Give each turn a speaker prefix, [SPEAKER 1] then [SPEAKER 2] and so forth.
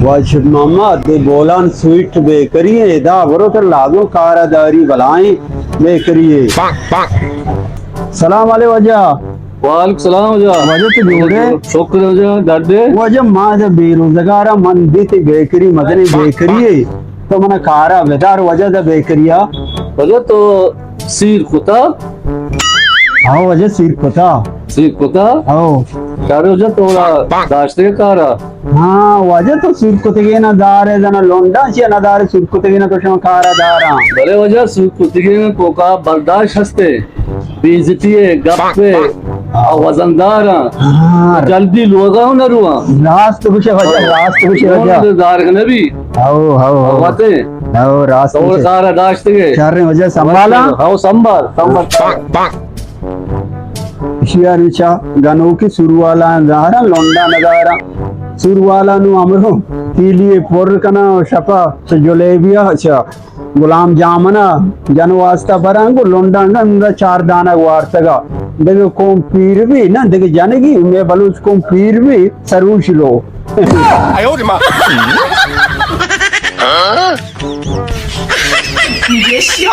[SPEAKER 1] was Mohammad दे Bolan sweet bakery है दा बरो कर लागो कारादारी बलाएं बेकरी है सलाम वाले वजह
[SPEAKER 2] वालेकुम सलाम वजह
[SPEAKER 1] वजह तो जोड़े
[SPEAKER 2] शुक्र वजह दादे
[SPEAKER 1] वजह माँ जब बेरोजगारा मन दी थी बेकरी मदनी बेकरी है तो मना कारा बेदार वजह दा बेकरिया
[SPEAKER 2] वजह तो सीर कुता
[SPEAKER 1] हाँ वजह सिर पता हाँ
[SPEAKER 2] चारे वजह तोड़ा दाश्ते कारा
[SPEAKER 1] हाँ वजह तो सिर कुतगे ना दार है जना लोंडा ची ना दार सिर कुतगे ना तो शमा कारा दारा
[SPEAKER 2] भले वजह सीर कुतिगे में कोका बर्दाश्त हस्ते बेइज्जती है गप्पे वजनदार
[SPEAKER 1] हाँ
[SPEAKER 2] जल्दी लोगा हो ना रुआ
[SPEAKER 1] रास्त कुछ वजह
[SPEAKER 2] दार नबी
[SPEAKER 1] हाँ हाँ
[SPEAKER 2] वाते
[SPEAKER 1] हाँ रास्त
[SPEAKER 2] तोड़ कारा दाश्ते के
[SPEAKER 1] चार वजह संभाला
[SPEAKER 2] हाँ संभाल
[SPEAKER 1] शियारिचा गनो की सुरुवाला दारा लोंडा नगारा सुरुवाला नु अमरो तीलिए पोर कना शपा जलेबिया अच्छा गुलाम जामना जनवास्ता बरांगो लोंडा नंदा चार दाना वार्तगा देखो कोम पीर भी ना देखो जानेगी मैं बलूच कोम पीर भी सरूश लो
[SPEAKER 3] 哎呦我的妈！
[SPEAKER 4] 你别笑。